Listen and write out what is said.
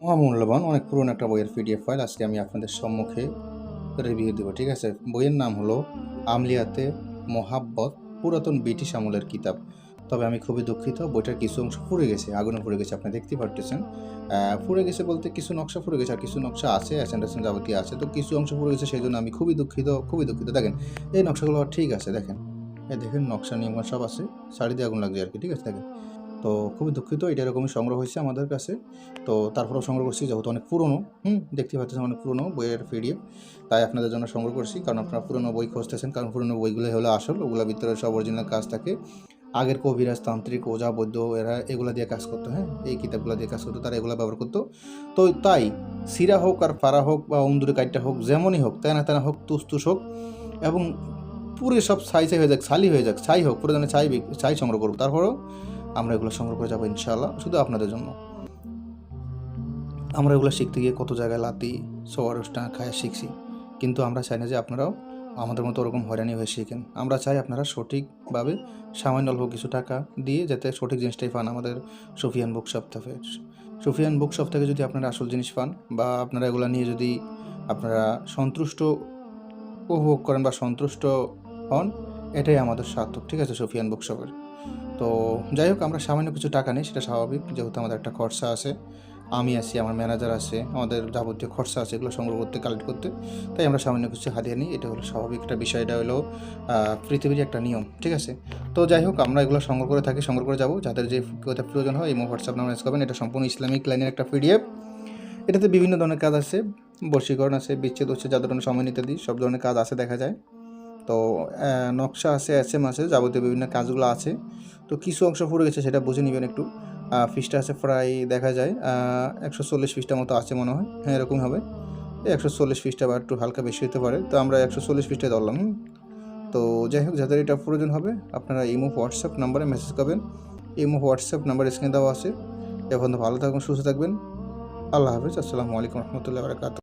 মহামূল্যবান অনেক পুরনো একটা বইয়ের পিডিএফ ফাইল আজকে আমি আপনাদের সম্মুখে রিভিউ দেব। ঠিক আছে, বইয়ের নাম হলো আমলিয়াতে মোহাব্বত, পুরাতন ব্রিটিশ আমলের কিতাব। তবে আমি খুবই দুঃখিত, বইটার কিছু অংশ পুড়ে গেছে, আগুনে পুড়ে গেছে, আপনি দেখতে পারতেছেন। পুড়ে গেছে বলতে কিছু নকশা পুড়ে গেছে আর কিছু নকশা আছে, অ্যাসেন্ডেশন যাবতীয় আছে, তো কিছু অংশ পুড়ে গেছে, সেই জন্য আমি খুবই দুঃখিত, খুবই দুঃখিত। দেখেন এই নকশাগুলো ঠিক আছে, দেখেন এই দেখেন নকশা নিয়মকানুন সব আছে, শাড়ি দিয়ে আগুন লাগছে আর কি। ঠিক আছে, দেখেন। তো খুবই দুঃখিত, এটা এরকমই সংগ্রহ হয়েছে আমাদের কাছে। তো তারপরেও সংগ্রহ করছি, যেহেতু অনেক পুরনো, দেখতে পাচ্ছেন অনেক পুরনো বইয়ের পিডিএফ, তাই আপনাদের জন্য সংগ্রহ করছি। কারণ আপনারা পুরনো বই খুঁজতেছেন, কারণ পুরনো বইগুলো হলো আসল, ওগুলোর ভিতরে সব অরিজিনাল কাজ থাকে। আগের কবিরাজ, তান্ত্রিক, ওঝা, বৈদ্য এরা এগুলো দিয়ে কাজ করতো, এই কিতাবগুলো দিয়ে কাজ করতো, তারা এগুলো ব্যবহার করতো। তো তাই সিরা হোক আর ফারা হোক বা অন্দুরি কাইটটা হোক, যেমনই হোক, তেনা তেনা হোক, তুস হোক, এবং পুরো সব ছাই হয়ে যাক, ছালি হয়ে যাক, ছাই হোক, পুরো ছাই সংগ্রহ করবো। তারপরেও আমরা এগুলো সংগ্রহ করে যাবো ইনশাআল্লাহ, শুধু আপনাদের জন্য। আমরা এগুলো শিখতে গিয়ে কত জায়গায় লাতি সোয়ারসটা খায় শিখছি, কিন্তু আমরা চাই না যে আপনারাও আমাদের মতো ওরকম হয়রানি হয়ে শিখেন। আমরা চাই আপনারা সঠিকভাবে সামান্য অল্প কিছু টাকা দিয়ে যাতে সঠিক জিনিসটাই পান আমাদের সুফিয়ান বুকশপ থেকে। সুফিয়ান বুকশপ থেকে যদি আপনারা আসল জিনিস পান, বা আপনারা এগুলো নিয়ে যদি আপনারা সন্তুষ্ট উপভোগ করেন বা সন্তুষ্ট হন, এটাই আমাদের সার্থক। ঠিক আছে, সুফিয়ান বুকশপের। তো যাই হোক, আমরা সামান্য কিছু টাকা নেই, সেটা স্বাভাবিক, যেহেতু আমাদের একটা খরচা আছে, আমি আছি, আমার ম্যানেজার আছে, আমাদের যাবতীয় খরচা আছে এগুলো সংগ্রহ করতে, কালেক্ট করতে, তাই আমরা সামান্য কিছু হাতিয়ে নিই, এটা হলো স্বাভাবিক একটা বিষয়, এটা হলো পৃথিবীর একটা নিয়ম। ঠিক আছে, তো যাই হোক, আমরা এগুলো সংগ্রহ করে থাকি, সংগ্রহ করে যাবো, যাদের যে কোথায় প্রয়োজন হয় এই হোয়াটসঅ্যাপ নাম্বার ইউজ করবেন। এটা সম্পূর্ণ ইসলামিক লাইনের একটা পিডিএফ, এটাতে বিভিন্ন ধরনের কাজ আছে, বশীকরণ আছে, বিচ্ছেদ হচ্ছে, যাদের ধরনের সময় নিতে দিই, সব ধরনের কাজ আছে দেখা যায়। তো নকশা আছে, এসএম আছে, যাবতীয় বিভিন্ন কাজগুলো আছে। তো কিছু অংশ পড়ে গেছে, সেটা বুঝে নেবেন একটু। পৃষ্ঠা আছে প্রায় দেখা যায় 140 পৃষ্ঠার মতো আছে মনে হয়, এরকমই হবে। এই 140 পৃষ্ঠা বা একটু হালকা বেশি হতে পারে, তো আমরা 140 পৃষ্ঠায় ধরলাম। তো যাই হোক, যাদের এটা প্রয়োজন হবে আপনারা ইমো হোয়াটসঅ্যাপ নাম্বারে মেসেজ করবেন। ইমো হোয়াটসঅ্যাপ নাম্বার স্ক্রিনে দেওয়া আছে। এখন ভালো থাকবেন, সুস্থ থাকবেন। আল্লাহ হাফিজ, আসসালামু আলাইকুম রহমতুল্লাহ বারাকাতুহু।